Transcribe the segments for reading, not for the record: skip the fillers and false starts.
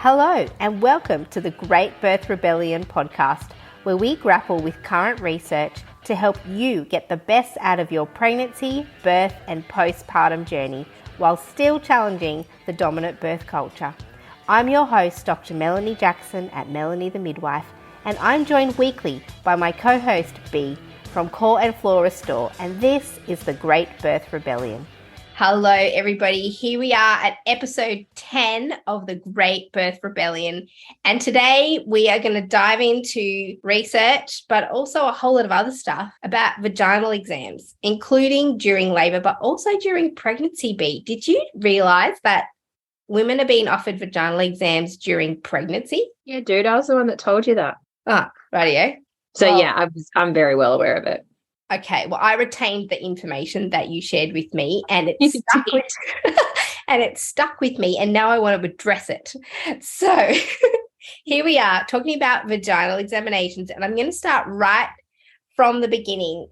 Hello and welcome to the Great Birth Rebellion podcast, where we grapple with current research to help you get the best out of your pregnancy, birth and postpartum journey while still challenging the dominant birth culture. I'm your host, Dr. Melanie Jackson at Melanie the Midwife, and I'm joined weekly by my co-host B from Core and Flora Store, and this is the Great Birth Rebellion. Hello, everybody. Here we are at episode 10 of the Great Birth Rebellion. And today we are going to dive into research, but also a whole lot of other stuff about vaginal exams, including during labour, but also during pregnancy, B. Did you realise that women are being offered vaginal exams during pregnancy? Yeah, dude, I was the one that told you that. Ah, rightio. So, I'm very well aware of it. Okay, well, I retained the information that you shared with me, and it stuck with me, and now I want to address it. So here we are talking about vaginal examinations, and I'm going to start right from the beginning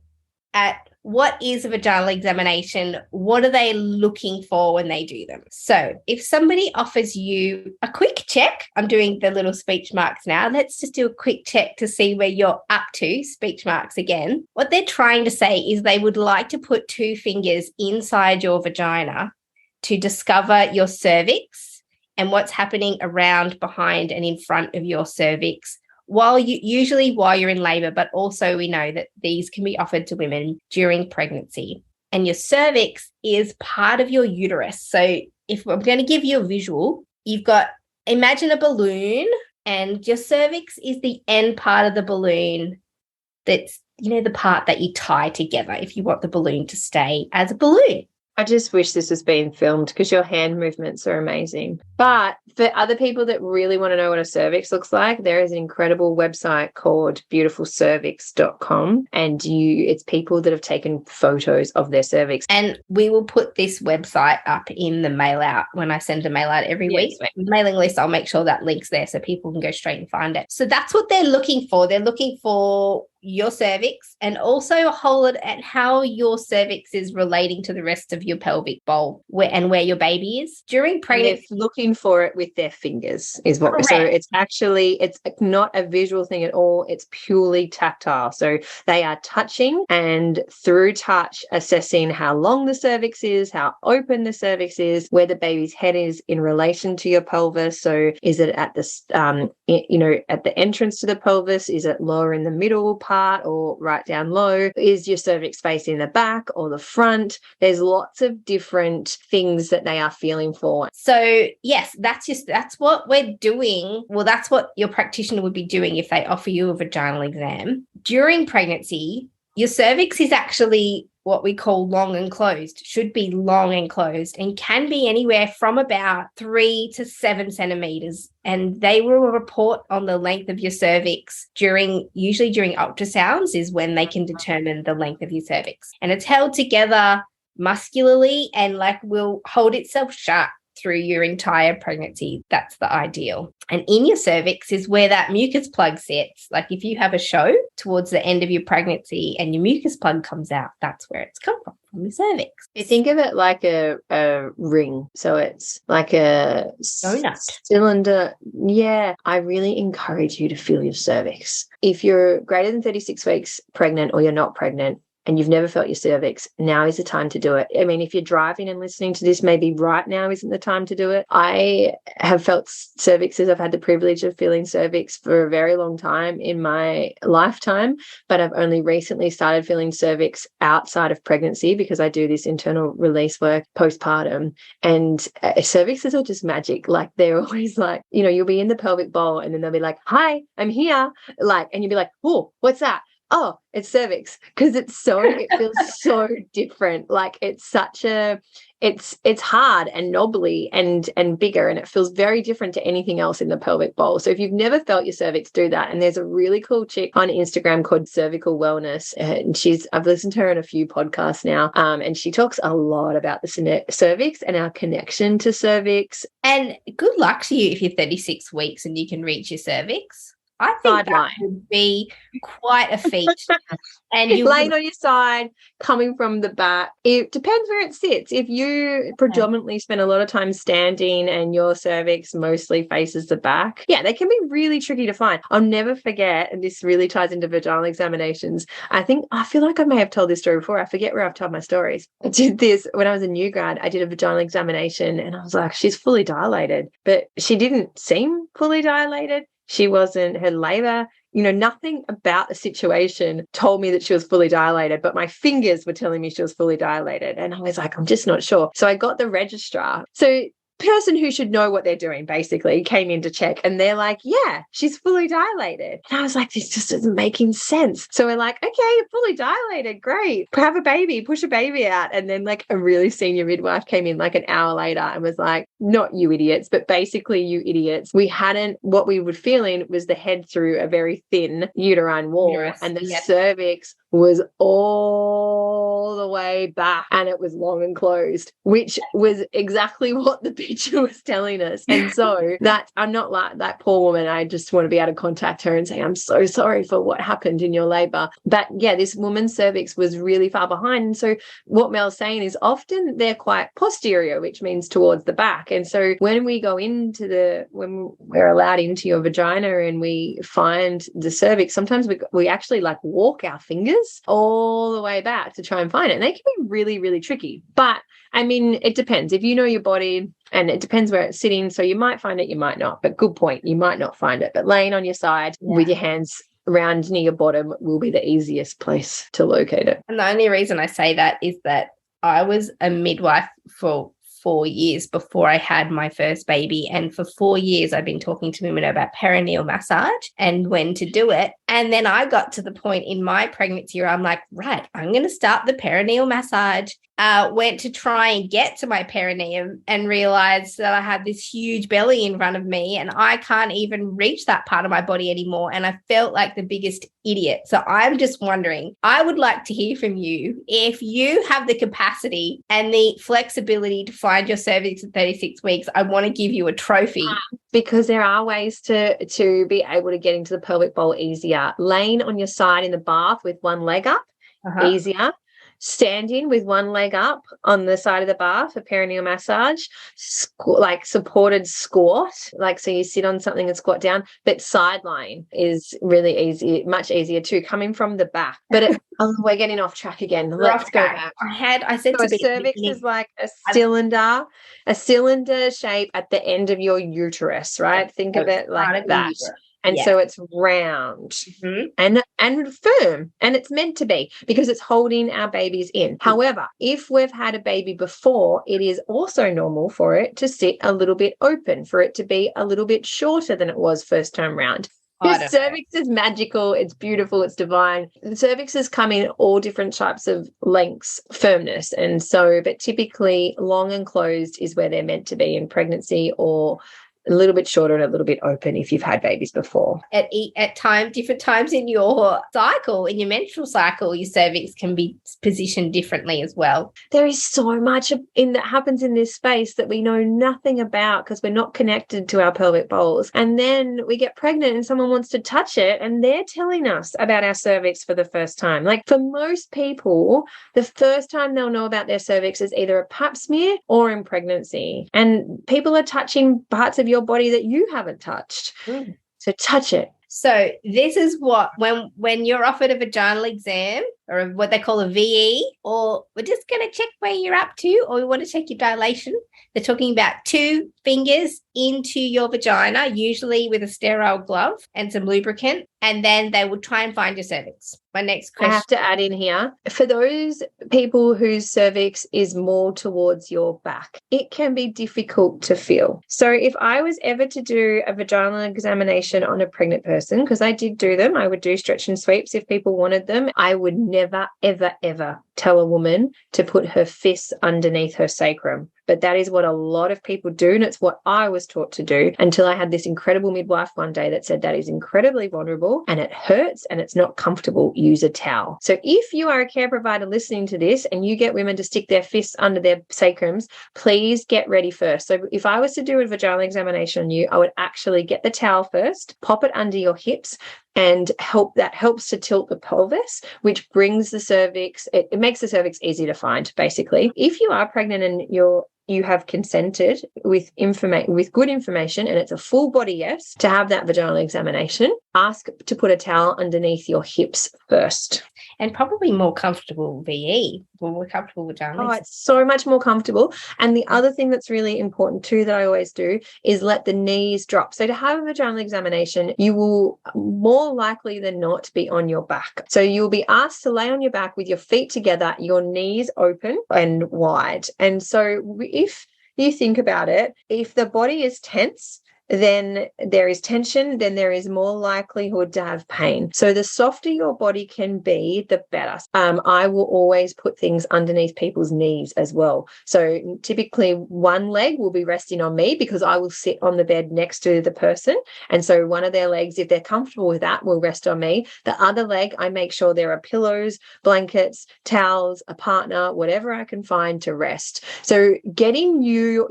at what is a vaginal examination? What are they looking for when they do them? So if somebody offers you a quick check, I'm doing the little speech marks now. Let's just do a quick check to see where you're up to, speech marks again. What they're trying to say is they would like to put two fingers inside your vagina to discover your cervix and what's happening around, behind and in front of your cervix usually while you're in labour, but also we know that these can be offered to women during pregnancy. And your cervix is part of your uterus. So if I'm going to give you a visual, imagine a balloon, and your cervix is the end part of the balloon. That's, the part that you tie together if you want the balloon to stay as a balloon. I just wish this was being filmed because your hand movements are amazing. But for other people that really want to know what a cervix looks like, there is an incredible website called beautifulcervix.com, and it's people that have taken photos of their cervix. And we will put this website up in the mail out when I send a mail out every week. Mailing list, I'll make sure that link's there so people can go straight and find it. So that's what they're looking for. They're looking for your cervix and also a whole lot at how your cervix is relating to the rest of your pelvic bowl where your baby is during pregnancy. They're looking for it with their fingers is what. Correct. So it's not a visual thing at all. It's purely tactile. So they are touching and through touch assessing how long the cervix is, how open the cervix is, where the baby's head is in relation to your pelvis. So is it at the at the entrance to the pelvis? Is it lower in the middle part or right down low? Is your cervix facing the back or the front? There's lots of different things that they are feeling for. So yes, that's what we're doing. Well, that's what your practitioner would be doing if they offer you a vaginal exam. During pregnancy, your cervix is actually what we call long and closed, should be long and closed, and can be anywhere from about 3 to 7 centimeters. And they will report on the length of your cervix usually during ultrasounds is when they can determine the length of your cervix. And it's held together muscularly and will hold itself shut through your entire pregnancy. That's the ideal. And in your cervix is where that mucus plug sits. Like if you have a show towards the end of your pregnancy and your mucus plug comes out, that's where it's come from your cervix. You think of it like a ring. So it's like a donut cylinder. Yeah. I really encourage you to feel your cervix. If you're greater than 36 weeks pregnant or you're not pregnant, and you've never felt your cervix, now is the time to do it. I mean, if you're driving and listening to this, maybe right now isn't the time to do it. I have felt cervixes. I've had the privilege of feeling cervix for a very long time in my lifetime, but I've only recently started feeling cervix outside of pregnancy because I do this internal release work postpartum. And cervixes are just magic. Like they're always like, you'll be in the pelvic bowl and then they'll be like, hi, I'm here. And you'll be like, oh, what's that? Oh, it's cervix, because it feels so different. Like it's hard and knobbly and bigger, and it feels very different to anything else in the pelvic bowl. So if you've never felt your cervix, do that. And there's a really cool chick on Instagram called Cervical Wellness, and I've listened to her in a few podcasts now, and she talks a lot about the cervix and our connection to cervix. And good luck to you if you're 36 weeks and you can reach your cervix. I think that Sideline. would be quite a feat. And you laying on your side, coming from the back. It depends where it sits. If you predominantly spend a lot of time standing and your cervix mostly faces the back, yeah, they can be really tricky to find. I'll never forget, and this really ties into vaginal examinations. I feel like I may have told this story before. I forget where I've told my stories. I did this when I was a new grad. I did a vaginal examination and I was like, she's fully dilated, but she didn't seem fully dilated. She wasn't, her labor, nothing about the situation told me that she was fully dilated, but my fingers were telling me she was fully dilated. And I was like, I'm just not sure. So I got the registrar. So person who should know what they're doing basically came in to check, and they're like, yeah, she's fully dilated. And I was like, this just isn't making sense. So we're like, okay, you're fully dilated, great, have a baby, push a baby out. And then like a really senior midwife came in like an hour later and was like, not you idiots, but basically you idiots, what we were feeling was the head through a very thin uterine wall, and the cervix was all the way back and it was long and closed, which was exactly what the picture was telling us. And so I'm not like that poor woman. I just want to be able to contact her and say, I'm so sorry for what happened in your labor. But yeah, this woman's cervix was really far behind. And so what Mel's saying is often they're quite posterior, which means towards the back. And so when we go when we're allowed into your vagina and we find the cervix, sometimes we actually like walk our fingers all the way back to try and find it. And they can be really, really tricky. But I mean, it depends. If you know your body, and it depends where it's sitting. So you might find it, you might not. But good point. You might not find it. But laying on your side with your hands around near your bottom will be the easiest place to locate it. And the only reason I say that is that I was a midwife for 4 years before I had my first baby. And for 4 years, I've been talking to women about perineal massage and when to do it. And then I got to the point in my pregnancy where I'm like, right, I'm going to start the perineal massage. Went to try and get to my perineum and realized that I had this huge belly in front of me and I can't even reach that part of my body anymore. And I felt like the biggest idiot. So I'm just wondering, I would like to hear from you if you have the capacity and the flexibility to find your cervix at 36 weeks. I want to give you a trophy. Because there are ways to be able to get into the pelvic bowl easier. Laying on your side in the bath with one leg up, easier. Standing with one leg up on the side of the bath, a perineal massage, like supported squat, like so you sit on something and squat down, but side lying is really easy, much easier too, coming from the back. But we're getting off track again. Let's go back. I said so to cervix is like a cylinder shape at the end of your uterus, right? Think of it like that. And so it's round and firm, and it's meant to be because it's holding our babies in. However, if we've had a baby before, it is also normal for it to sit a little bit open, for it to be a little bit shorter than it was first time round. The cervix is magical. It's beautiful. It's divine. The cervixes come in all different types of lengths, firmness. And so, but typically long and closed is where they're meant to be in pregnancy, or a little bit shorter and a little bit open if you've had babies before. At different times in your cycle, in your menstrual cycle, your cervix can be positioned differently as well. There is so much that happens in this space that we know nothing about because we're not connected to our pelvic bowls. And then we get pregnant and someone wants to touch it and they're telling us about our cervix for the first time. Like for most people, the first time they'll know about their cervix is either a pap smear or in pregnancy. And people are touching parts of your body that you haven't touched. So touch it. So this is what, when you're offered a vaginal exam or what they call a VE, or we're just going to check where you're up to, or we want to check your dilation. They're talking about 2 fingers into your vagina, usually with a sterile glove and some lubricant, and then they will try and find your cervix. My next question. I have to add in here, for those people whose cervix is more towards your back, it can be difficult to feel. So if I was ever to do a vaginal examination on a pregnant person, because I did do them, I would do stretch and sweeps if people wanted them. I would never never, ever, ever tell a woman to put her fists underneath her sacrum. But that is what a lot of people do, and it's what I was taught to do until I had this incredible midwife one day that said that is incredibly vulnerable and it hurts and it's not comfortable. Use a towel. So if you are a care provider listening to this and you get women to stick their fists under their sacrums, please get ready first. So if I was to do a vaginal examination on you, I would actually get the towel first, pop it under your hips, and that helps to tilt the pelvis, which brings the cervix. It makes the cervix easy to find, basically. If you are pregnant and you have consented with good information, and it's a full body yes to have that vaginal examination, ask to put a towel underneath your hips first. And probably more comfortable VE, more comfortable vaginal. Oh, it's so much more comfortable. And the other thing that's really important too that I always do is let the knees drop. So to have a vaginal examination, you will more likely than not be on your back. So you'll be asked to lay on your back with your feet together, your knees open and wide. And so if you think about it, if the body is tense, then there is tension, then there is more likelihood to have pain. So the softer your body can be, the better. I will always put things underneath people's knees as well. So typically one leg will be resting on me because I will sit on the bed next to the person. And so one of their legs, if they're comfortable with that, will rest on me. The other leg, I make sure there are pillows, blankets, towels, a partner, whatever I can find to rest. So getting you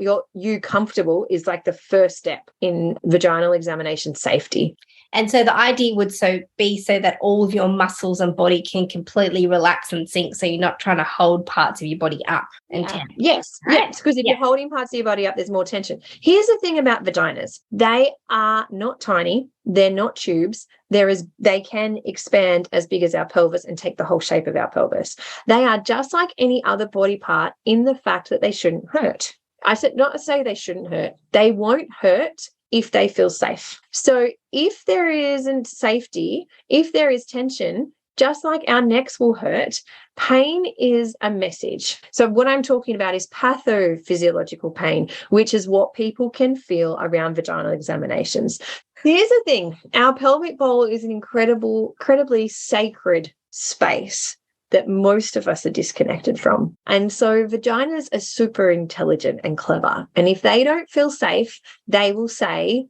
comfortable is like the first step in vaginal examination safety. And so the idea would be so that all of your muscles and body can completely relax and sink, so you're not trying to hold parts of your body up and tense. Yes, right? Yes, because if you're holding parts of your body up, there's more tension. Here's the thing about vaginas. They are not tiny. They're not tubes. They can expand as big as our pelvis and take the whole shape of our pelvis. They are just like any other body part in the fact that they shouldn't hurt. I said not to say they shouldn't hurt. They won't hurt if they feel safe. So if there isn't safety, if there is tension, just like our necks will hurt, pain is a message. So what I'm talking about is pathophysiological pain, which is what people can feel around vaginal examinations. Here's the thing. Our pelvic bowl is an incredibly sacred space that most of us are disconnected from. And so vaginas are super intelligent and clever. And if they don't feel safe, they will say,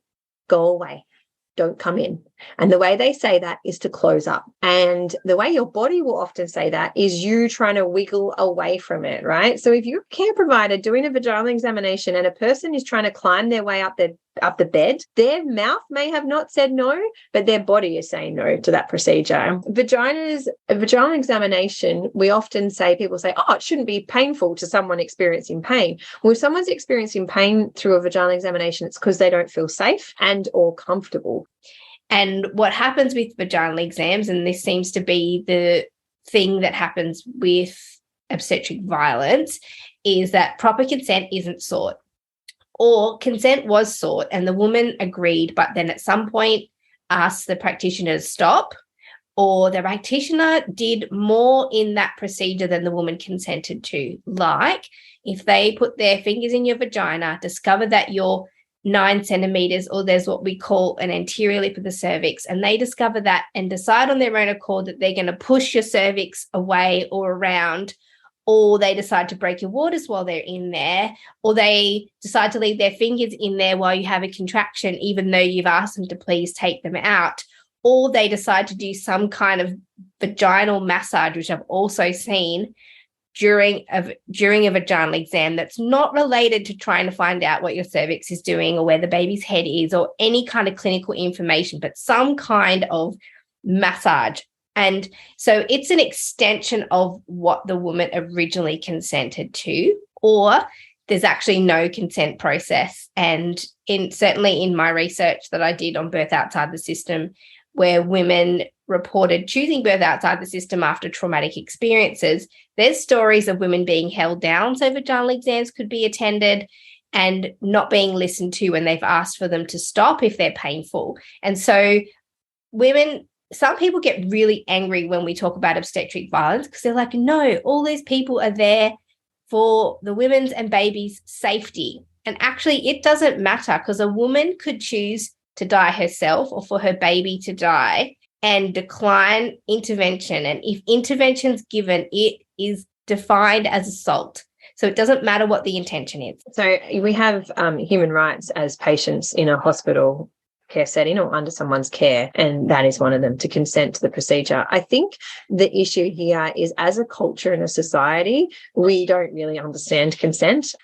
go away, don't come in. And the way they say that is to close up. And the way your body will often say that is you trying to wiggle away from it, right? So if you're a care provider doing a vaginal examination and a person is trying to climb their way up the bed, their mouth may have not said no, but their body is saying no to that procedure. A vaginal examination, people say, oh, it shouldn't be painful to someone experiencing pain. Well, if someone's experiencing pain through a vaginal examination, it's because they don't feel safe and or comfortable. And what happens with vaginal exams, and this seems to be the thing that happens with obstetric violence, is that proper consent isn't sought, or consent was sought and the woman agreed, but then at some point asked the practitioner to stop, or the practitioner did more in that procedure than the woman consented to. Like if they put their fingers in your vagina, discover that you're 9 centimeters, or there's what we call an anterior lip of the cervix, and they discover that and decide on their own accord that they're going to push your cervix away or around, or they decide to break your waters while they're in there, or they decide to leave their fingers in there while you have a contraction, even though you've asked them to please take them out, or they decide to do some kind of vaginal massage, which I've also seen during a vaginal exam that's not related to trying to find out what your cervix is doing or where the baby's head is or any kind of clinical information, but some kind of massage. And so it's an extension of what the woman originally consented to, or there's actually no consent process. And certainly in my research that I did on birth outside the system, where women reported choosing birth outside the system after traumatic experiences, there's stories of women being held down so vaginal exams could be attended and not being listened to when they've asked for them to stop if they're painful. And so some people get really angry when we talk about obstetric violence because they're like, no, all these people are there for the women's and babies' safety. And actually it doesn't matter, because a woman could choose to die herself or for her baby to die. and decline intervention. And if intervention's given, it is defined as assault. So it doesn't matter what the intention is. So we have human rights as patients in a hospital care setting or under someone's care, and that is one of them, to consent to the procedure. I think the issue here is, as a culture and a society, we don't really understand consent.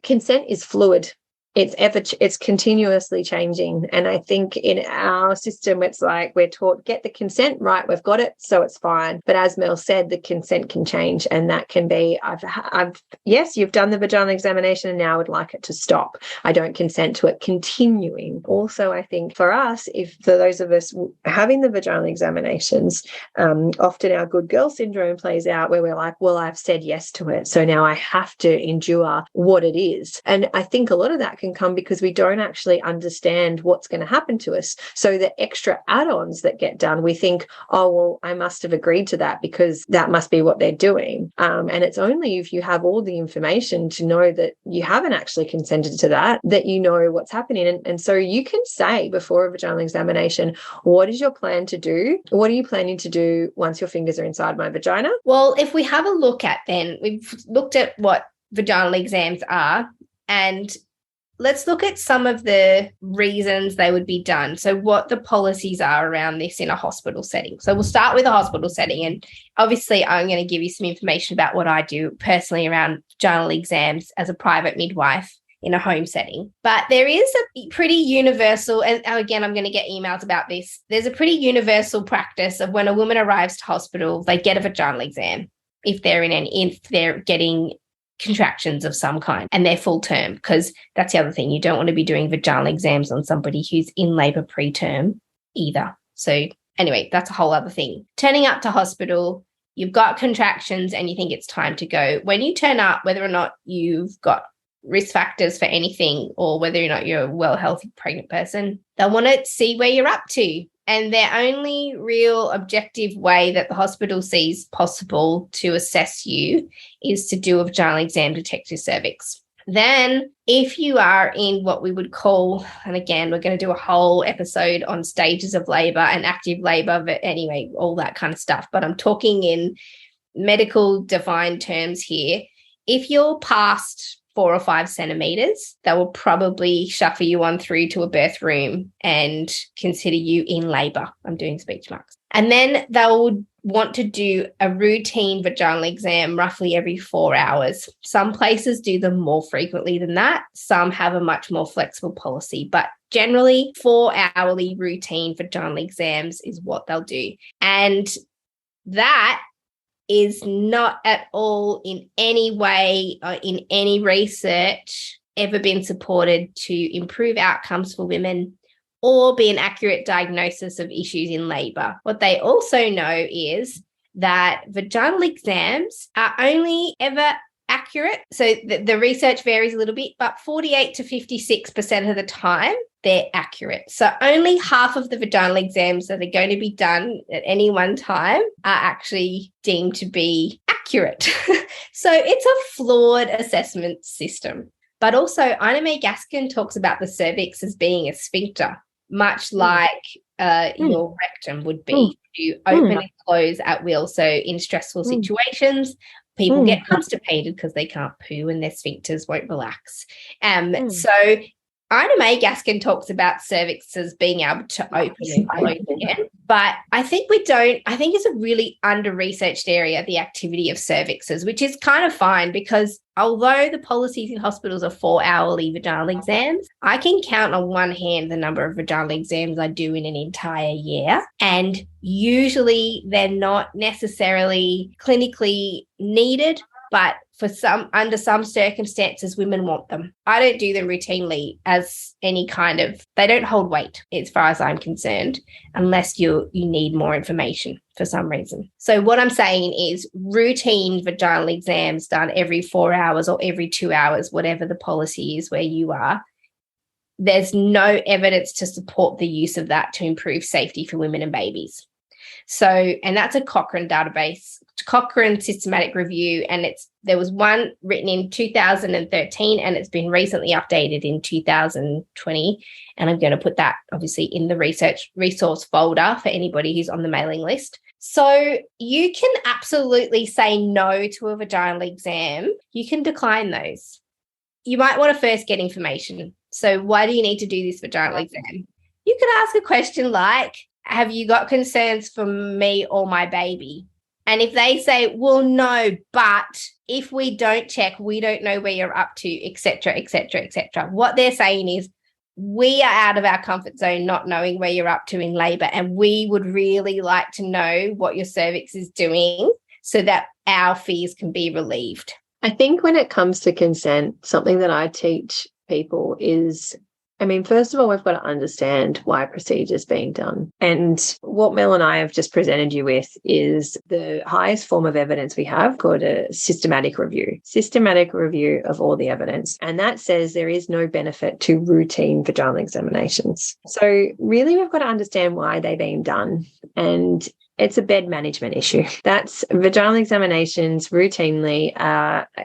Consent is fluid. It's continuously changing. And I think in our system, it's like we're taught, get the consent, right, we've got it, so it's fine. But as Mel said, the consent can change, and that can be, yes, you've done the vaginal examination and now I would like it to stop. I don't consent to it continuing. Also, I think for us, for those of us having the vaginal examinations, often our good girl syndrome plays out, where we're like, well, I've said yes to it, so now I have to endure what it is. And I think a lot of that can come because we don't actually understand what's going to happen to us. So the extra add-ons that get done, we think, oh, well, I must have agreed to that because that must be what they're doing. And it's only if you have all the information to know that you haven't actually consented to that you know what's happening. And so you can say before a vaginal examination, what is your plan to do? What are you planning to do once your fingers are inside my vagina? Well, if we have a look at, then we've looked at what vaginal exams are, and let's look at some of the reasons they would be done. So what the policies are around this in a hospital setting. So we'll start with a hospital setting. And obviously I'm going to give you some information about what I do personally around vaginal exams as a private midwife in a home setting. But there is a pretty universal, and again, I'm going to get emails about this. There's a pretty universal practice of when a woman arrives to hospital, they get a vaginal exam if they're getting contractions of some kind and they're full term, because that's the other thing. You don't want to be doing vaginal exams on somebody who's in labour preterm either. So anyway, that's a whole other thing. Turning up to hospital, you've got contractions and you think it's time to go. When you turn up, whether or not you've got risk factors for anything or whether or not you're a well, healthy pregnant person, they'll want to see where you're up to. And their only real objective way that the hospital sees possible to assess you is to do a vaginal exam to detect your cervix. Then if you are in what we would call, and again, we're going to do a whole episode on stages of labour and active labour, but anyway, all that kind of stuff. But I'm talking in medical defined terms here. If you're past 4 or 5 centimeters, they will probably shuffle you on through to a birth room and consider you in labor. I'm doing speech marks. And then they'll want to do a routine vaginal exam roughly every 4 hours. Some places do them more frequently than that. Some have a much more flexible policy, but generally 4-hourly routine vaginal exams is what they'll do. And that is not at all in any way or in any research ever been supported to improve outcomes for women or be an accurate diagnosis of issues in labour. What they also know is that vaginal exams are only ever accurate. So the research varies a little bit, but 48 to 56% of the time, they're accurate. So only half of the vaginal exams that are going to be done at any one time are actually deemed to be accurate. So it's a flawed assessment system. But also, Ina May Gaskin talks about the cervix as being a sphincter, much like your rectum would be. You open and close at will. So in stressful situations, people get constipated because they can't poo and their sphincters won't relax. So Ina May Gaskin talks about cervixes being able to open and close again. But I think it's a really under-researched area, the activity of cervixes, which is kind of fine because although the policies in hospitals are 4-hourly vaginal exams, I can count on one hand the number of vaginal exams I do in an entire year. And usually they're not necessarily clinically needed, but under some circumstances, women want them. I don't do them routinely as any kind of, they don't hold weight as far as I'm concerned, unless you need more information for some reason. So what I'm saying is routine vaginal exams done every 4 hours or every 2 hours, whatever the policy is where you are. There's no evidence to support the use of that to improve safety for women and babies. So, and that's a Cochrane database, Cochrane systematic review, and there was one written in 2013 and it's been recently updated in 2020. And I'm going to put that obviously in the research resource folder for anybody who's on the mailing list. So you can absolutely say no to a vaginal exam. You can decline those. You might want to first get information. So why do you need to do this vaginal exam? You could ask a question like, have you got concerns for me or my baby? And if they say, well, no, but if we don't check, we don't know where you're up to, et cetera, et cetera, et cetera. What they're saying is, we are out of our comfort zone not knowing where you're up to in labour, and we would really like to know what your cervix is doing so that our fears can be relieved. I think when it comes to consent, something that I teach people is, first of all, we've got to understand why a procedure is being done. And what Mel and I have just presented you with is the highest form of evidence we have, called a systematic review of all the evidence. And that says there is no benefit to routine vaginal examinations. So really, we've got to understand why they're being done. And it's a bed management issue. That's vaginal examinations routinely.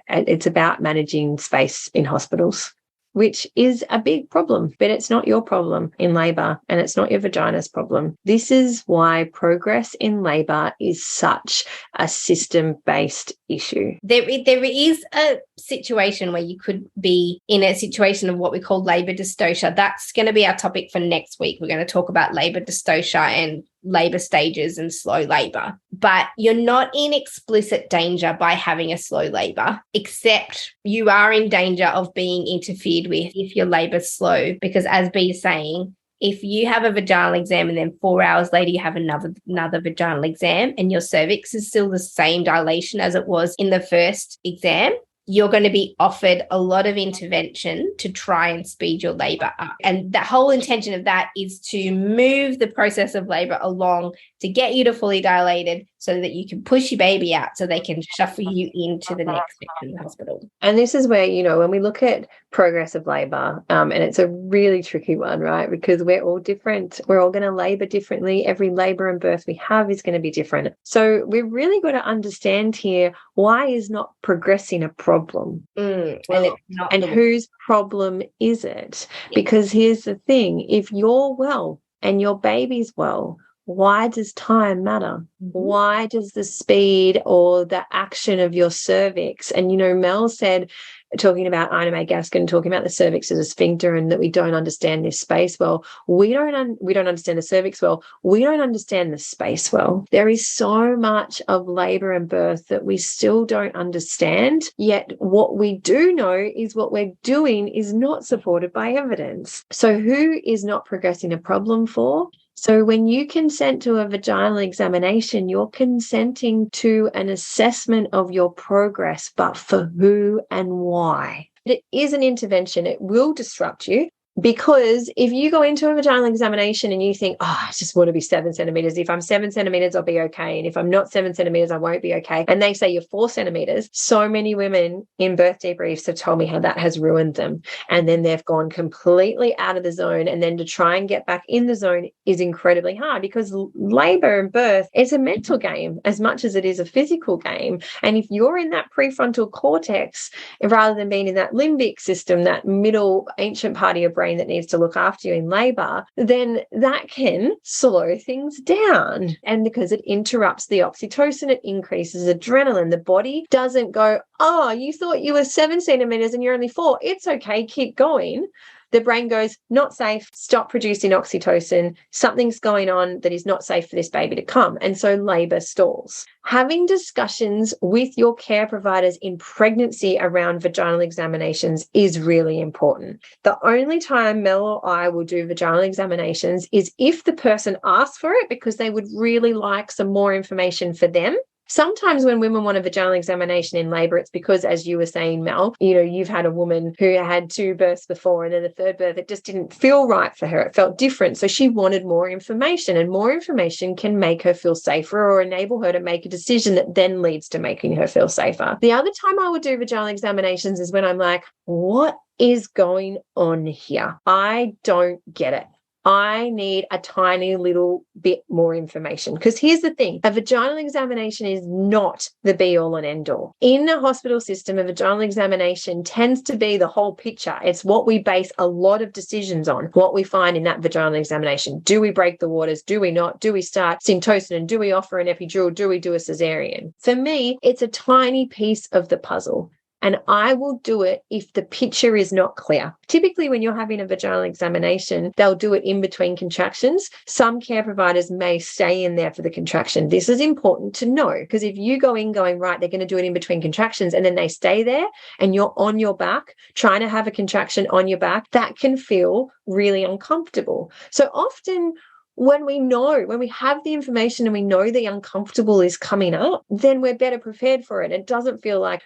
It's about managing space in hospitals, which is a big problem, but it's not your problem in labour and it's not your vagina's problem. This is why progress in labour is such a system-based issue. There is a situation where you could be in a situation of what we call labour dystocia. That's going to be our topic for next week. We're going to talk about labour dystocia and labour stages and slow labour. But you're not in explicit danger by having a slow labour, except you are in danger of being interfered with if your labour's slow. Because as B is saying, if you have a vaginal exam and then 4 hours later you have another vaginal exam and your cervix is still the same dilation as it was in the first exam, you're going to be offered a lot of intervention to try and speed your labour up. And the whole intention of that is to move the process of labour along to get you to fully dilated so that you can push your baby out so they can shuffle you into the next section of the hospital. And this is where, when we look at progress of labour, and it's a really tricky one, right? Because we're all different. We're all going to labour differently. Every labour and birth we have is going to be different. So we've really got to understand here, why is not progressing a problem? And whose problem is it? Because here's the thing, if you're well and your baby's well, why does time matter? Why does the speed or the action of your cervix? And, Mel said, talking about Ina May Gaskin, talking about the cervix as a sphincter and that we don't understand this space well. We don't understand the cervix well. We don't understand the space well. There is so much of labour and birth that we still don't understand, yet what we do know is what we're doing is not supported by evidence. So who is not progressing a problem for? So when you consent to a vaginal examination, you're consenting to an assessment of your progress, but for who and why. It is an intervention. It will disrupt you. Because if you go into a vaginal examination and you think, I just want to be 7 centimetres. If I'm 7 centimetres, I'll be okay. And if I'm not 7 centimetres, I won't be okay. And they say you're 4 centimetres. So many women in birth debriefs have told me how that has ruined them. And then they've gone completely out of the zone. And then to try and get back in the zone is incredibly hard, because labour and birth is a mental game as much as it is a physical game. And if you're in that prefrontal cortex, rather than being in that limbic system, that middle ancient part of your brain that needs to look after you in labour, then that can slow things down. And because it interrupts the oxytocin, it increases adrenaline. The body doesn't go, you thought you were 7 centimetres and you're only 4. It's okay, keep going. The brain goes, not safe, stop producing oxytocin. Something's going on that is not safe for this baby to come. And so labour stalls. Having discussions with your care providers in pregnancy around vaginal examinations is really important. The only time Mel or I will do vaginal examinations is if the person asks for it, because they would really like some more information for them. Sometimes when women want a vaginal examination in labour, it's because, as you were saying, Mel, you've had a woman who had 2 births before, and then the 3rd birth, it just didn't feel right for her. It felt different. So she wanted more information, and more information can make her feel safer or enable her to make a decision that then leads to making her feel safer. The other time I would do vaginal examinations is when I'm like, what is going on here? I don't get it. I need a tiny little bit more information. Because here's the thing, a vaginal examination is not the be all and end all. In a hospital system, a vaginal examination tends to be the whole picture. It's what we base a lot of decisions on, what we find in that vaginal examination. Do we break the waters? Do we not? Do we start syntocin? Do we offer an epidural? Do we do a cesarean? For me, it's a tiny piece of the puzzle. And I will do it if the picture is not clear. Typically, when you're having a vaginal examination, they'll do it in between contractions. Some care providers may stay in there for the contraction. This is important to know, because if you go in going, right, they're going to do it in between contractions, and then they stay there and you're on your back trying to have a contraction on your back, that can feel really uncomfortable. So often, when we have the information and we know the uncomfortable is coming up, then we're better prepared for it. It doesn't feel like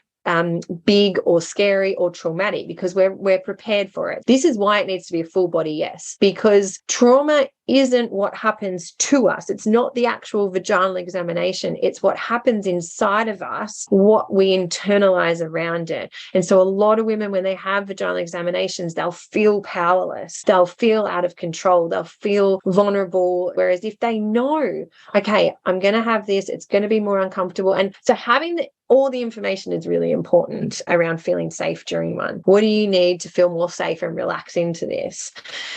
big or scary or traumatic, because we're prepared for it. This is why it needs to be a full body yes, because trauma isn't what happens to us. It's not the actual vaginal examination. It's what happens inside of us, what we internalize around it. And so a lot of women, when they have vaginal examinations, they'll feel powerless. They'll feel out of control. They'll feel vulnerable. Whereas if they know, okay, I'm going to have this, it's going to be more uncomfortable. And so having all the information is really important around feeling safe during one. What do you need to feel more safe and relax into this?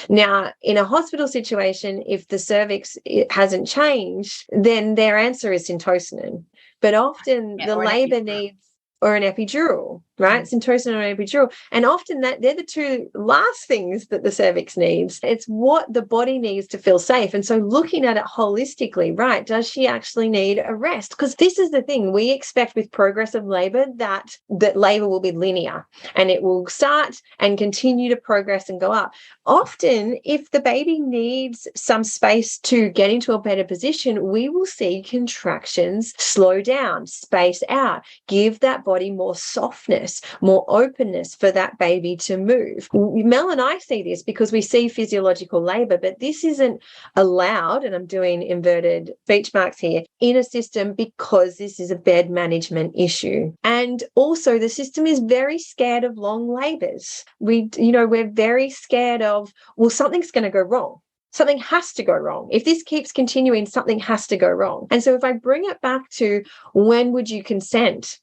Now, in a hospital situation, if the cervix hasn't changed, then their answer is syntocin. But often the labor needs, or an epidural, right? Syntocin or an epidural. And often they're the two last things that the cervix needs. It's what the body needs to feel safe. And so looking at it holistically, right, does she actually need a rest? Because this is the thing, we expect with progressive labor that labor will be linear and it will start and continue to progress and go up. Often, if the baby needs some space to get into a better position, we will see contractions slow down, space out, give that body more softness, more openness for that baby to move. Mel and I see this because we see physiological labor, but this isn't allowed, and I'm doing inverted speech marks here, in a system, because this is a bed management issue. And also the system is very scared of long labors. We're very scared of, well, something's going to go wrong. Something has to go wrong. If this keeps continuing, something has to go wrong. And so if I bring it back to when would you consent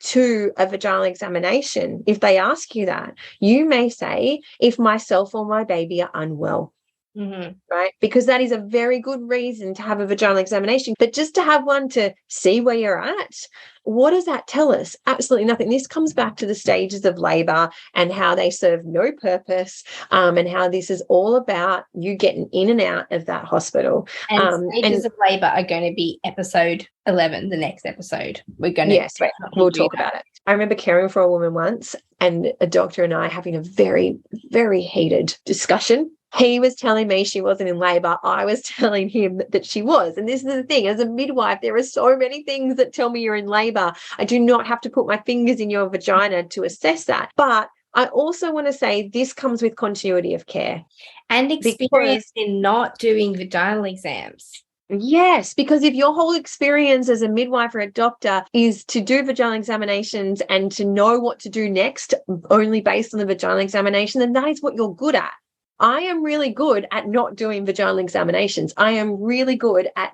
to a vaginal examination, if they ask you that, you may say, if myself or my baby are unwell. Right? Because that is a very good reason to have a vaginal examination. But just to have one to see where you're at, what does that tell us? Absolutely nothing. This comes back to the stages of labor and how they serve no purpose, and how this is all about you getting in and out of that hospital. And stages of labor are going to be episode 11, the next episode. We're going to we'll talk about it. I remember caring for a woman once, and a doctor and I having a very, very heated discussion. He was telling me she wasn't in labor. I was telling him that she was. And this is the thing, as a midwife, there are so many things that tell me you're in labor. I do not have to put my fingers in your vagina to assess that. But I also want to say this comes with continuity of care. And experience in not doing vaginal exams. Yes, because if your whole experience as a midwife or a doctor is to do vaginal examinations and to know what to do next only based on the vaginal examination, then that is what you're good at. I am really good at not doing vaginal examinations. I am really good at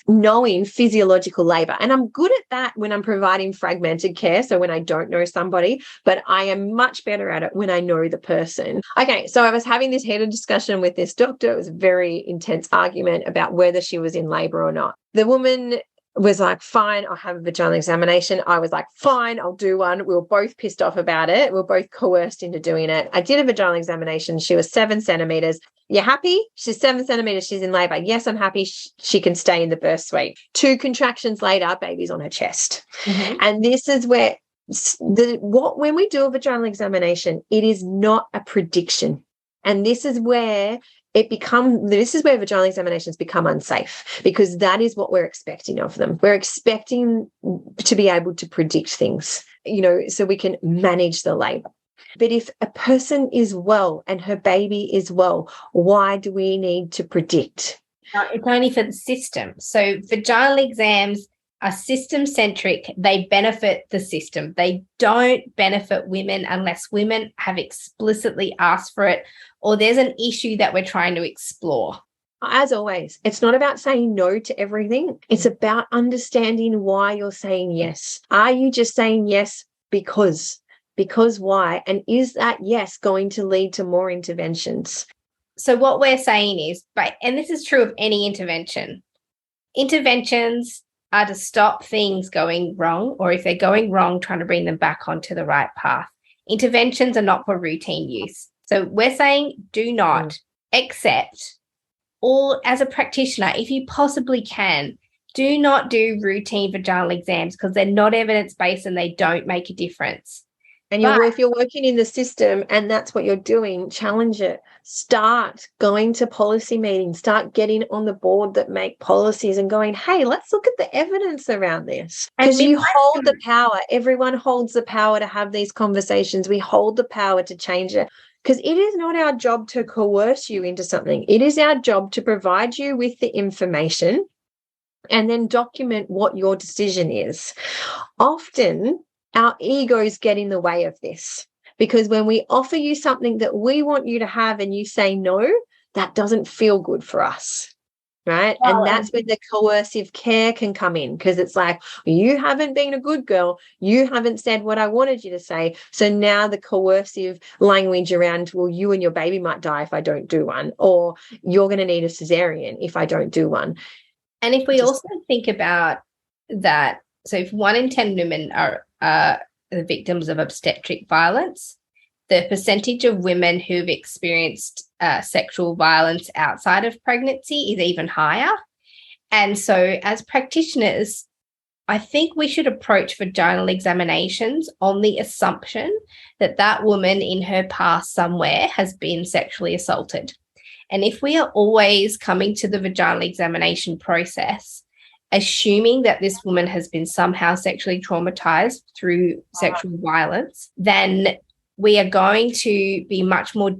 knowing physiological labor. And I'm good at that when I'm providing fragmented care, so when I don't know somebody, but I am much better at it when I know the person. Okay, so I was having this heated discussion with this doctor. It was a very intense argument about whether she was in labor or not. The woman was like, fine, I'll have a vaginal examination. I was like, fine, I'll do one. We were both pissed off about it. We were both coerced into doing it. I did a vaginal examination. She was 7 centimeters. You happy? She's 7 centimeters. She's in labor. Yes, I'm happy. She can stay in the birth suite. 2 contractions later, baby's on her chest. And this is where when we do a vaginal examination, it is not a prediction. And this is where vaginal examinations become unsafe, because that is what we're expecting of them. We're expecting to be able to predict things, so we can manage the labor. But if a person is well and her baby is well, why do we need to predict? It's only for the system. So vaginal exams are system-centric. They benefit the system. They don't benefit women unless women have explicitly asked for it or there's an issue that we're trying to explore. As always, it's not about saying no to everything. It's about understanding why you're saying yes. Are you just saying yes because? Because why? And is that yes going to lead to more interventions? So what we're saying is, and this is true of any intervention, interventions are to stop things going wrong, or if they're going wrong, trying to bring them back onto the right path. Interventions are not for routine use. So we're saying do not accept, or as a practitioner, if you possibly can, do not do routine vaginal exams because they're not evidence-based and they don't make a difference. And if you're working in the system and that's what you're doing, challenge it. Start going to policy meetings, start getting on the board that make policies and going, hey, let's look at the evidence around this. Because you hold the power. Everyone holds the power to have these conversations. We hold the power to change it. Because it is not our job to coerce you into something. It is our job to provide you with the information and then document what your decision is. Often, our egos get in the way of this because when we offer you something that we want you to have and you say no, that doesn't feel good for us, right? Oh, and that's where the coercive care can come in because it's like, you haven't been a good girl. You haven't said what I wanted you to say. So now the coercive language around, well, you and your baby might die if I don't do one, or you're going to need a cesarean if I don't do one. And if we also think about that, so if 1 in 10 women are the victims of obstetric violence, the percentage of women who've experienced sexual violence outside of pregnancy is even higher. And so as practitioners, I think we should approach vaginal examinations on the assumption that that woman in her past somewhere has been sexually assaulted. And if we are always coming to the vaginal examination process assuming that this woman has been somehow sexually traumatized through sexual violence, then we are going to be much more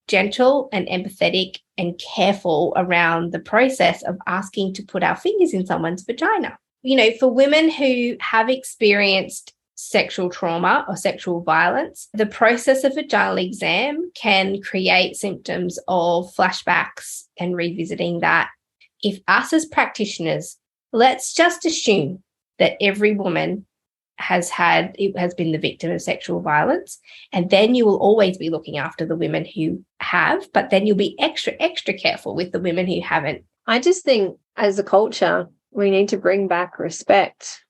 gentle and empathetic and careful around the process of asking to put our fingers in someone's vagina. You know, for women who have experienced sexual trauma or sexual violence, the process of vaginal exam can create symptoms of flashbacks and revisiting that. If us as practitioners, let's just assume that every woman has been the victim of sexual violence, and then you will always be looking after the women who have, but then you'll be extra careful with the women who haven't. I just think as a culture, we need to bring back respect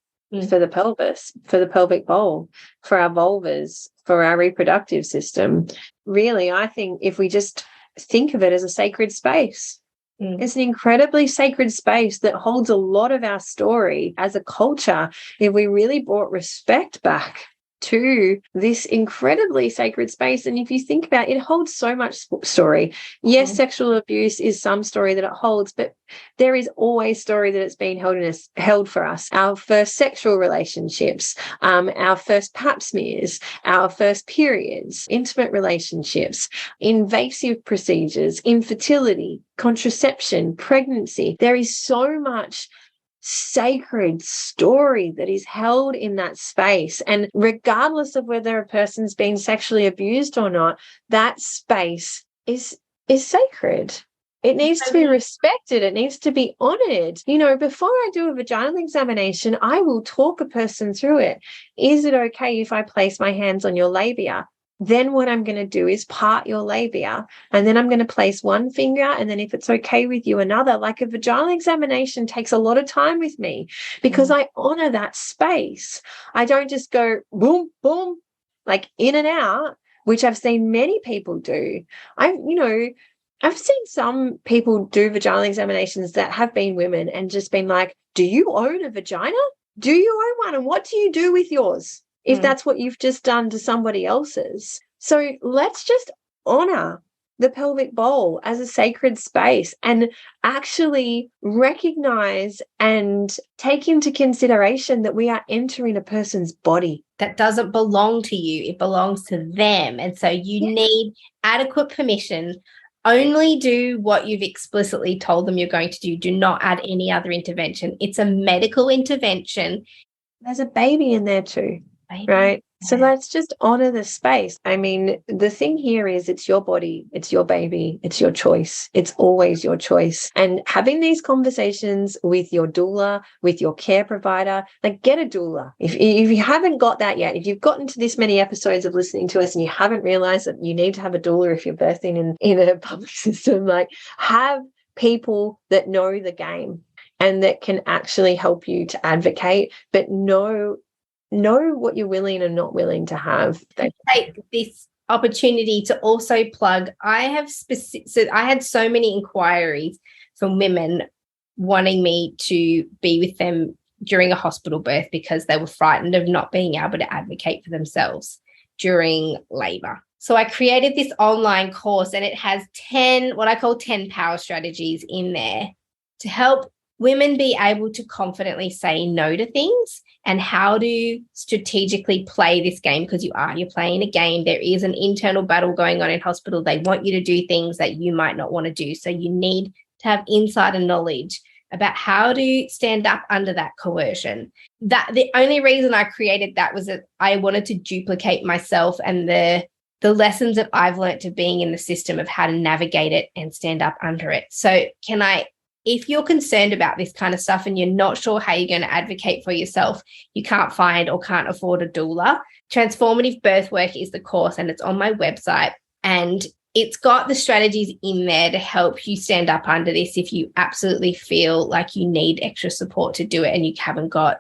for the pelvis, for the pelvic bowl, for our vulvas, for our reproductive system. Really, I think if we just think of it as a sacred space, it's an incredibly sacred space that holds a lot of our story as a culture. If we really brought respect back to this incredibly sacred space, and if you think about it, it holds so much story. Yes, sexual abuse is some story that it holds, but there is always story that it's been held for us. Our first sexual relationships, our first pap smears, our first periods, intimate relationships, invasive procedures, infertility, contraception, pregnancy. There is so much sacred story that is held in that space, and regardless of whether a person's been sexually abused or not, that space is sacred. It needs to be respected. It needs to be honored. You know, before I do a vaginal examination, I will talk a person through it. Is it okay if I place my hands on your labia? Then what I'm going to do is part your labia, and then I'm going to place one finger, and then if it's okay with you, another. Like a vaginal examination takes a lot of time with me because I honor that space. I don't just go boom, boom, like in and out, which I've seen many people do. I've seen some people do vaginal examinations that have been women and just been like, do you own a vagina? Do you own one? And what do you do with yours? If that's what you've just done to somebody else's. So let's just honor the pelvic bowl as a sacred space and actually recognize and take into consideration that we are entering a person's body. That doesn't belong to you. It belongs to them. And so you need adequate permission only do what you've explicitly told them you're going to do. Do not add any other intervention. It's a medical intervention. There's a baby in there too, Baby. right? So let's just honor the space. I mean, the thing here is it's your body, it's your baby, it's your choice. It's always your choice. And having these conversations with your doula, with your care provider, like get a doula. If you haven't got that yet, if you've gotten to this many episodes of listening to us and you haven't realized that you need to have a doula if you're birthing in a public system, like have people that know the game and that can actually help you to advocate, but know what you're willing and not willing to have. Take this opportunity to also plug. I had so many inquiries from women wanting me to be with them during a hospital birth because they were frightened of not being able to advocate for themselves during labor. So I created this online course, and it has 10, what I call 10 power strategies in there to help women be able to confidently say no to things and how to strategically play this game, because you're playing a game. There is an internal battle going on in hospital. They want you to do things that you might not want to do. So you need to have insider knowledge about how to stand up under that coercion. That the only reason I created that was that I wanted to duplicate myself and the lessons that I've learned to being in the system of how to navigate it and stand up under it. So if you're concerned about this kind of stuff and you're not sure how you're going to advocate for yourself, you can't find or can't afford a doula, Transformative Birth Work is the course, and it's on my website, and it's got the strategies in there to help you stand up under this if you absolutely feel like you need extra support to do it and you haven't got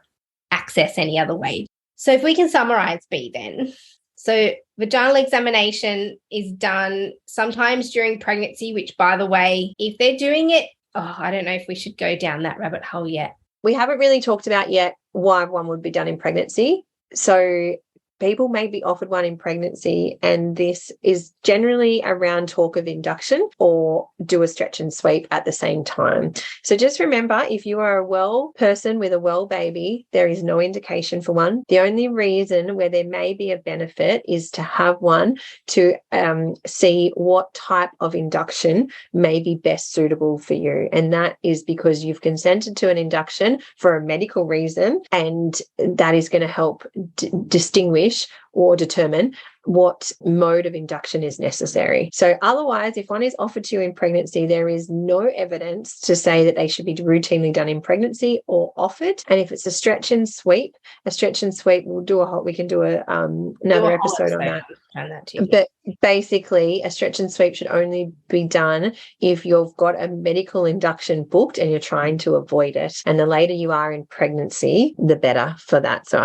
access any other way. So if we can summarize B then. So vaginal examination is done sometimes during pregnancy, which, by the way, if they're doing it, I don't know if we should go down that rabbit hole yet. We haven't really talked about yet why one would be done in pregnancy. So people may be offered one in pregnancy, and this is generally around talk of induction or do a stretch and sweep at the same time. So just remember, if you are a well person with a well baby, there is no indication for one. The only reason where there may be a benefit is to have one to see what type of induction may be best suitable for you. And that is because you've consented to an induction for a medical reason, and that is going to help distinguish or determine what mode of induction is necessary. So otherwise, if one is offered to you in pregnancy, there is no evidence to say that they should be routinely done in pregnancy or offered. And if it's a stretch and sweep, we can do another episode on that. But basically, a stretch and sweep should only be done if you've got a medical induction booked and you're trying to avoid it. And the later you are in pregnancy, the better for that. So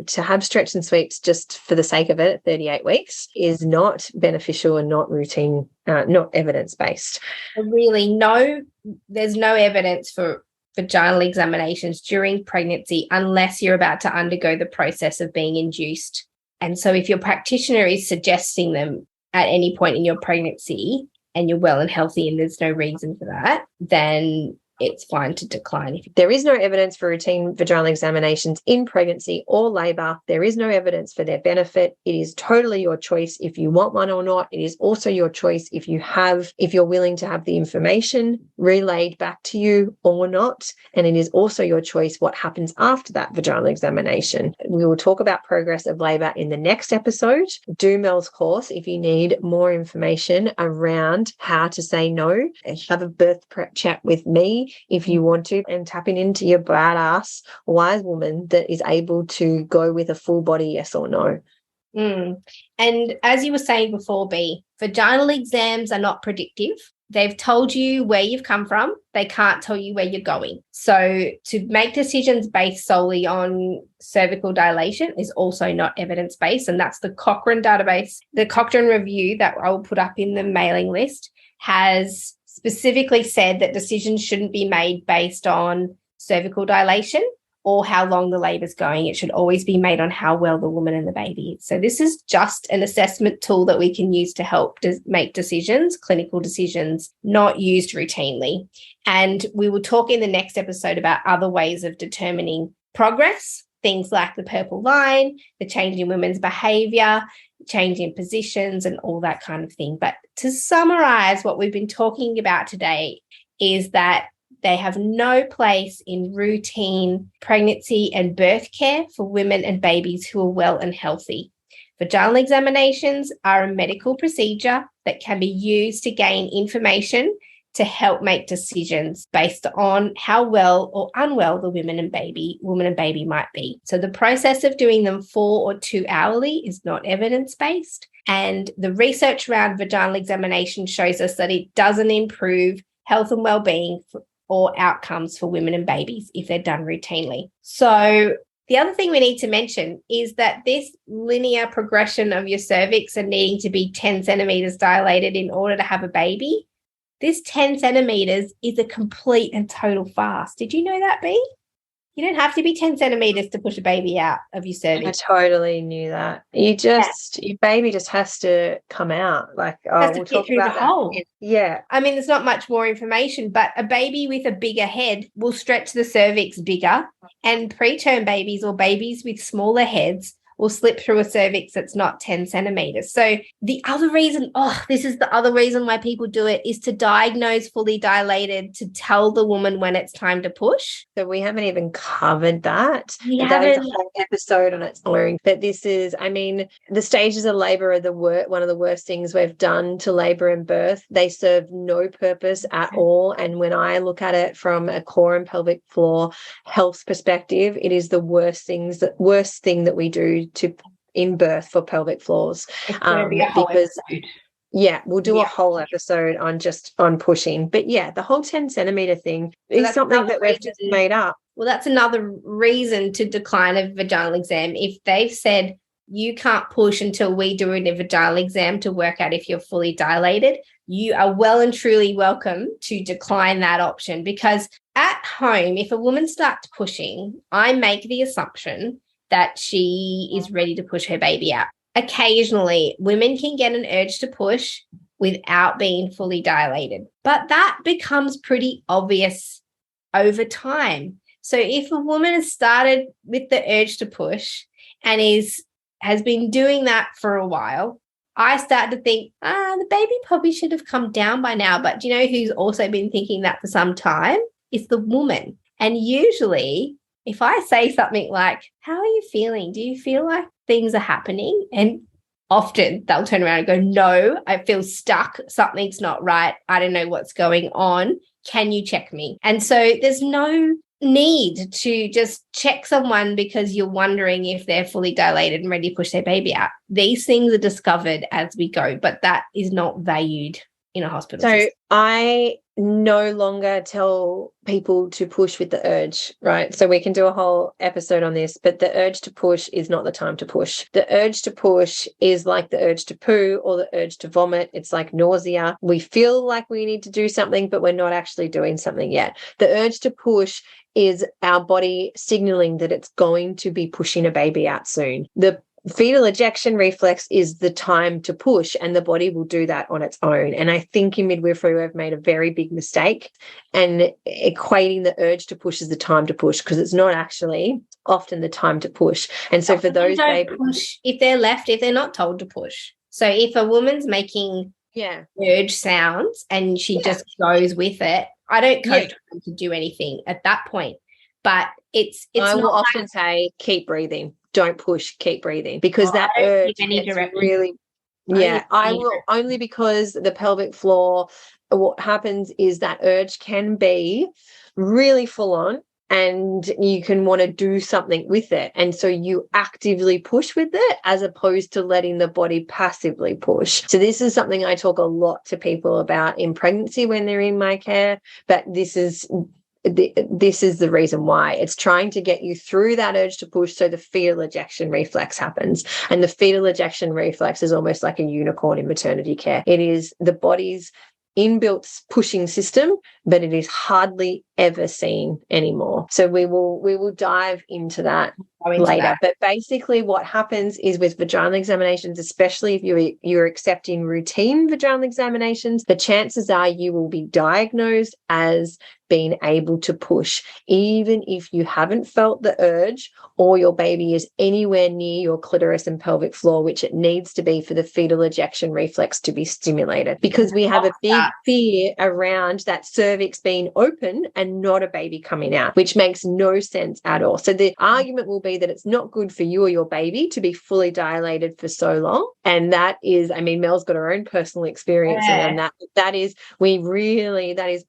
to have stretch and sweeps just for the sake of it at 38 weeks is not beneficial and not routine, not evidence-based. Really, there's no evidence for vaginal examinations during pregnancy unless you're about to undergo the process of being induced. And so if your practitioner is suggesting them at any point in your pregnancy and you're well and healthy and there's no reason for that, then it's fine to decline. There is no evidence for routine vaginal examinations in pregnancy or labour. There is no evidence for their benefit. It is totally your choice if you want one or not. It is also your choice if you're willing to have the information relayed back to you or not. And it is also your choice what happens after that vaginal examination. We will talk about progress of labour in the next episode. Do Mel's course if you need more information around how to say no. Have a birth prep chat with me if you want to, and tapping into your badass wise woman that is able to go with a full body yes or no. And as you were saying before, B, vaginal exams are not predictive. They've told you where you've come from. They can't tell you where you're going. So to make decisions based solely on cervical dilation is also not evidence-based. And that's the Cochrane database. The Cochrane review that I will put up in the mailing list has specifically said that decisions shouldn't be made based on cervical dilation or how long the labour is going. It should always be made on how well the woman and the baby is. So this is just an assessment tool that we can use to help make decisions, clinical decisions, not used routinely. And we will talk in the next episode about other ways of determining progress, things like the purple line, the change in women's behaviour, change in positions and all that kind of thing. But to summarize, what we've been talking about today is that they have no place in routine pregnancy and birth care for women and babies who are well and healthy. Vaginal examinations are a medical procedure that can be used to gain information to help make decisions based on how well or unwell the woman and baby might be. So the process of doing them 4 or 2 hourly is not evidence-based. And the research around vaginal examination shows us that it doesn't improve health and well-being or outcomes for women and babies if they're done routinely. So the other thing we need to mention is that this linear progression of your cervix and needing to be 10 centimeters dilated in order to have a baby, this 10 centimeters is a complete and total fast. Did you know that, Bea? You don't have to be 10 centimeters to push a baby out of your cervix. I totally knew that. Your baby just has to come out. Like, we'll talk about that. Hole. Yeah. I mean, there's not much more information, but a baby with a bigger head will stretch the cervix bigger, and preterm babies or babies with smaller heads will slip through a cervix that's not 10 centimeters. So the other reason, this is the other reason why people do it, is to diagnose fully dilated, to tell the woman when it's time to push. So we haven't even covered that. That is a whole episode on its own. But this is, I mean, the stages of labour are one of the worst things we've done to labour and birth. They serve no purpose at all. And when I look at it from a core and pelvic floor health perspective, it is the worst thing that we do in birth for pelvic floors. It's going to be a whole episode. Yeah, we'll do a whole episode on pushing. But yeah, the whole 10 centimeter thing is something that we've just made up. Well, that's another reason to decline a vaginal exam. If they've said you can't push until we do a vaginal exam to work out if you're fully dilated, you are well and truly welcome to decline that option, because at home, if a woman starts pushing, I make the assumption that she is ready to push her baby out. Occasionally, women can get an urge to push without being fully dilated, but that becomes pretty obvious over time. So if a woman has started with the urge to push and has been doing that for a while, I start to think, the baby probably should have come down by now. But do you know who's also been thinking that for some time? It's the woman. And usually, if I say something like, how are you feeling? Do you feel like things are happening? And often they'll turn around and go, no, I feel stuck. Something's not right. I don't know what's going on. Can you check me? And so there's no need to just check someone because you're wondering if they're fully dilated and ready to push their baby out. These things are discovered as we go, but that is not valued in a hospital system. I no longer tell people to push with the urge, right? So we can do a whole episode on this, but the urge to push is not the time to push. The urge to push is like the urge to poo or the urge to vomit. It's like nausea. We feel like we need to do something, but we're not actually doing something yet. The urge to push is our body signaling that it's going to be pushing a baby out soon. The fetal ejection reflex is the time to push, and the body will do that on its own. And I think in midwifery, we've made a very big mistake and equating the urge to push as the time to push, because it's not actually often the time to push. And so for those babies, push if they're not told to push. So if a woman's making urge sounds and she just goes with it, I don't coach them to do anything at that point. But it's I will often say, keep breathing. Don't push, keep breathing, because that urge really, I will only because the pelvic floor, what happens is that urge can be really full on and you can want to do something with it. And so you actively push with it as opposed to letting the body passively push. So this is something I talk a lot to people about in pregnancy when they're in my care, but this is the reason why. It's trying to get you through that urge to push so the fetal ejection reflex happens. And the fetal ejection reflex is almost like a unicorn in maternity care. It is the body's inbuilt pushing system, but it is hardly ever seen anymore. So we will dive into that later. But basically what happens is with vaginal examinations, especially if you're accepting routine vaginal examinations, the chances are you will be diagnosed as being able to push, even if you haven't felt the urge or your baby is anywhere near your clitoris and pelvic floor, which it needs to be for the fetal ejection reflex to be stimulated. Because we have a big fear around that cervix being open and not a baby coming out, which makes no sense at all. So the argument will be that it's not good for you or your baby to be fully dilated for so long. And that is, I mean, Mel's got her own personal experience around that. That is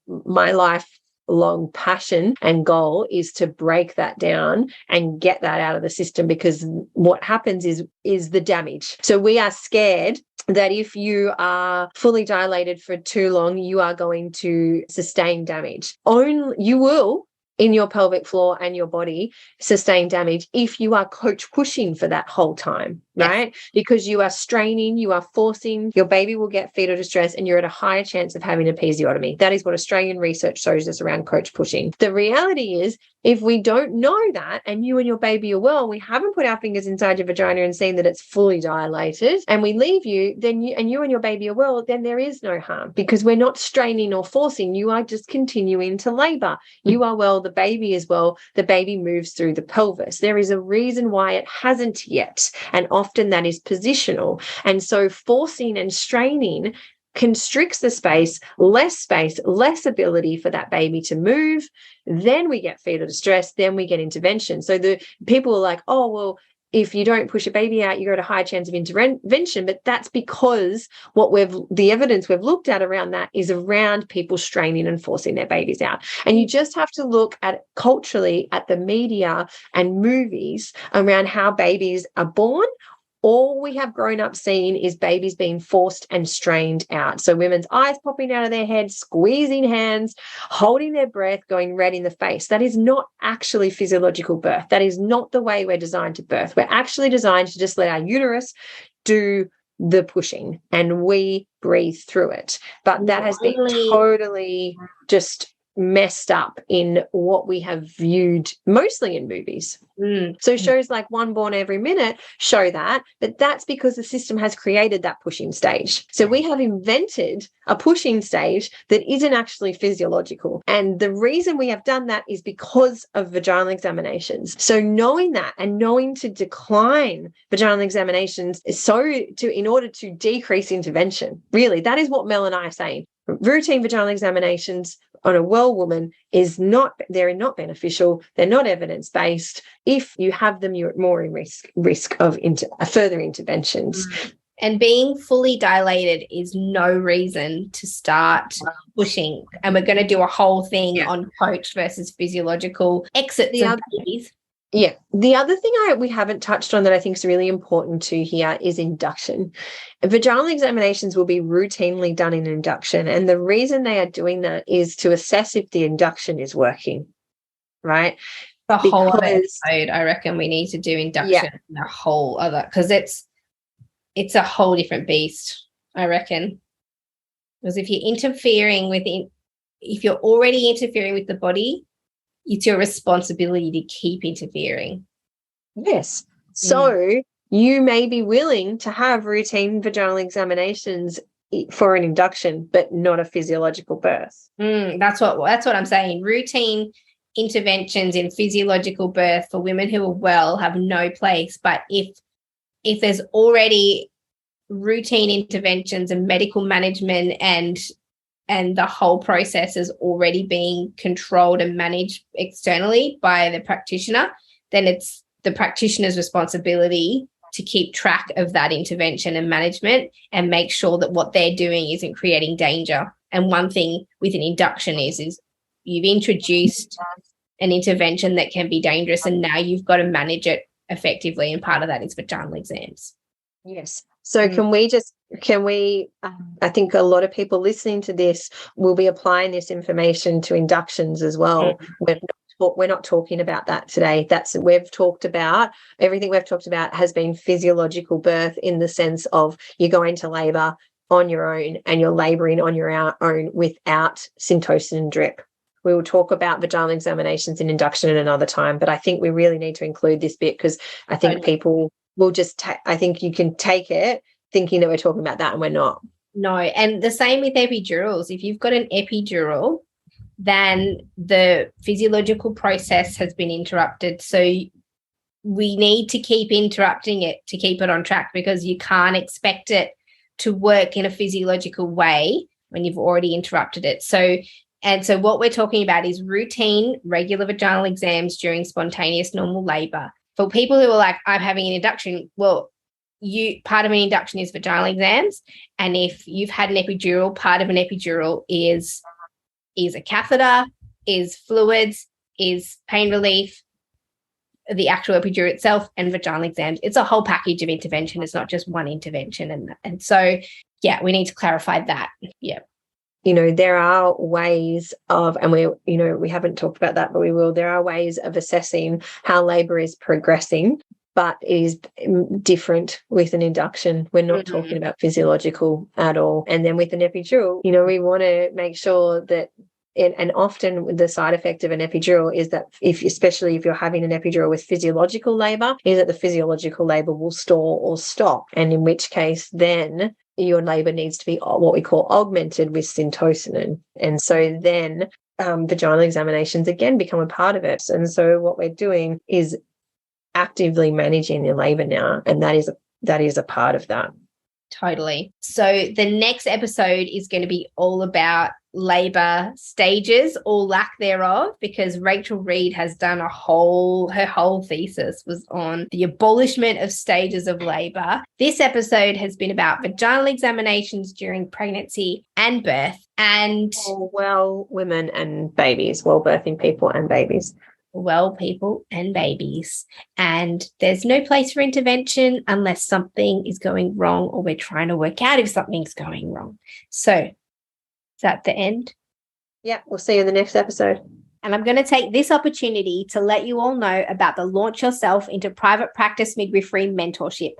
my lifelong passion and goal is to break that down and get that out of the system, because what happens is the damage. So we are scared that if you are fully dilated for too long, you are going to sustain damage. You will, in your pelvic floor and your body, sustain damage if you are coach pushing for that whole time, right? Yes. Because you are straining, you are forcing, your baby will get fetal distress, and you're at a higher chance of having episiotomy. That is what Australian research shows us around coach pushing. The reality is, if we don't know that and you and your baby are well, we haven't put our fingers inside your vagina and seen that it's fully dilated, and we leave you, then you and your baby are well, then there is no harm, because we're not straining or forcing. You are just continuing to labor. You are well, the baby is well, the baby moves through the pelvis. There is a reason why it hasn't yet, and often that is positional. And so forcing and straining constricts the space, less ability for that baby to move. Then we get fetal distress, then we get intervention. So the people are like, oh, well, if you don't push a baby out, you got a high chance of intervention. But that's because the evidence we've looked at around that is around people straining and forcing their babies out. And you just have to look at culturally at the media and movies around how babies are born. All we have grown up seeing is babies being forced and strained out. So women's eyes popping out of their head, squeezing hands, holding their breath, going red in the face. That is not actually physiological birth. That is not the way we're designed to birth. We're actually designed to just let our uterus do the pushing and we breathe through it. But that has been totally just messed up in what we have viewed mostly in movies. So shows like One Born Every Minute show that, but that's because the system has created that pushing stage. So we have invented a pushing stage that isn't actually physiological. And the reason we have done that is because of vaginal examinations. So knowing that and knowing to decline vaginal examinations in order to decrease intervention, really, that is what Mel and I are saying. Routine vaginal examinations on a well woman they're not beneficial. They're not evidence-based. If you have them, you're more in risk of further interventions. And being fully dilated is no reason to start pushing. And we're going to do a whole thing on coach versus physiological exits of babies. Yeah. The other thing we haven't touched on that I think is really important to here is induction. Vaginal examinations will be routinely done in induction. And the reason they are doing that is to assess if the induction is working, right? The whole other episode, I reckon we need to do induction in a whole other, because it's a whole different beast, I reckon. Because if you're already interfering with the body, it's your responsibility to keep interfering. Yes. So you may be willing to have routine vaginal examinations for an induction, but not a physiological birth. That's what I'm saying. Routine interventions in physiological birth for women who are well have no place. But if there's already routine interventions and medical management and the whole process is already being controlled and managed externally by the practitioner, then it's the practitioner's responsibility to keep track of that intervention and management and make sure that what they're doing isn't creating danger. And one thing with an induction is you've introduced an intervention that can be dangerous, and now you've got to manage it effectively, and part of that is vaginal exams. Yes. So I think a lot of people listening to this will be applying this information to inductions as well. We're not talking about that today. Everything we've talked about has been physiological birth, in the sense of you're going to labour on your own and you're labouring on your own without syntocin and drip. We will talk about vaginal examinations and induction at another time, but I think we really need to include this bit because I think people will just, I think you can take it thinking that we're talking about that and we're not. No, and the same with epidurals. If you've got an epidural, then the physiological process has been interrupted. So we need to keep interrupting it to keep it on track, because you can't expect it to work in a physiological way when you've already interrupted it. So what we're talking about is routine, regular vaginal exams during spontaneous normal labor. For people who are like, I'm having an induction, well, part of an induction is vaginal exams. And if you've had an epidural, part of an epidural is a catheter, is fluids, is pain relief, the actual epidural itself, and vaginal exams. It's a whole package of intervention. It's not just one intervention. And so, yeah, we need to clarify that. Yeah. There are ways of, and we haven't talked about that, but we will, there are ways of assessing how labour is progressing, but it is different with an induction. We're not talking about physiological at all. And then with an epidural, we want to make sure that, and often the side effect of an epidural is that especially if you're having an epidural with physiological labour, is that the physiological labour will stall or stop. And in which case then your labour needs to be what we call augmented with syntocinon. And so then vaginal examinations again become a part of it. And so what we're doing is actively managing your labour now, and that is a part of that. Totally. So the next episode is going to be all about labour stages or lack thereof, because Rachel Reed has done her whole thesis was on the abolishment of stages of labour. This episode has been about vaginal examinations during pregnancy and birth, and women and babies, birthing people and babies. People and babies. And there's no place for intervention unless something is going wrong or we're trying to work out if something's going wrong. So is that the end? Yeah, we'll see you in the next episode. And I'm going to take this opportunity to let you all know about the Launch Yourself into Private Practice Midwifery mentorship.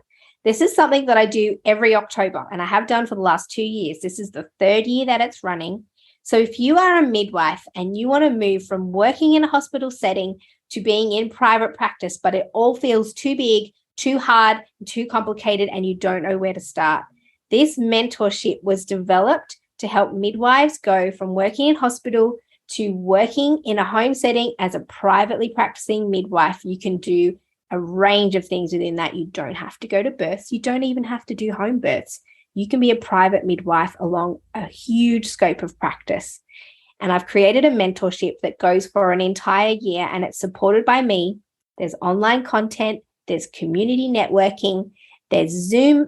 This is something that I do every October, and I have done for the last 2 years. This is the 3rd year that it's running. So if you are a midwife and you want to move from working in a hospital setting to being in private practice, but it all feels too big, too hard, too complicated, and you don't know where to start, this mentorship was developed to help midwives go from working in hospital to working in a home setting as a privately practicing midwife. You can do a range of things within that. You don't have to go to births. You don't even have to do home births. You can be a private midwife along a huge scope of practice. And I've created a mentorship that goes for an entire year, and it's supported by me. There's online content, there's community networking, there's Zoom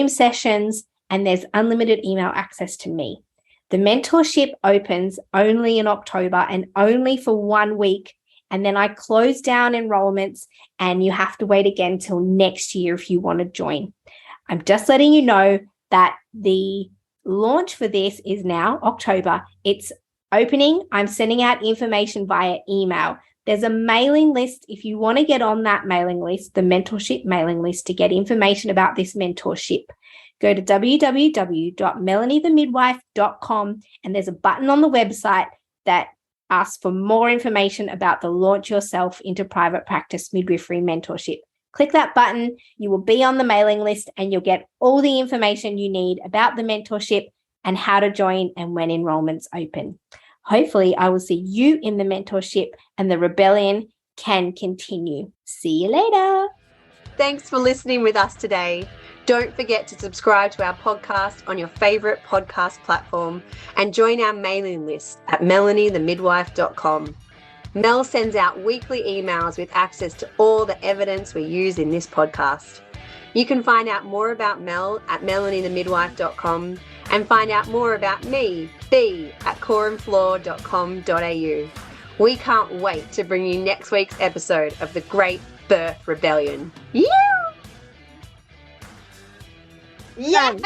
sessions, and there's unlimited email access to me. The mentorship opens only in October and only for 1 week. And then I close down enrollments, and you have to wait again till next year if you want to join. I'm just letting you know that the launch for this is now October. It's opening. I'm sending out information via email. There's a mailing list. If you want to get on that mailing list, the mentorship mailing list, to get information about this mentorship, go to www.melaniethemidwife.com, and there's a button on the website that asks for more information about the Launch Yourself into Private Practice Midwifery mentorship. Click that button, you will be on the mailing list, and you'll get all the information you need about the mentorship and how to join and when enrollments open. Hopefully, I will see you in the mentorship and the rebellion can continue. See you later. Thanks for listening with us today. Don't forget to subscribe to our podcast on your favourite podcast platform and join our mailing list at melaniethemidwife.com. Mel sends out weekly emails with access to all the evidence we use in this podcast. You can find out more about Mel at melaniethemidwife.com and find out more about me, B, at coreandfloor.com.au. We can't wait to bring you next week's episode of The Great Birth Rebellion. Yeah! Yeah!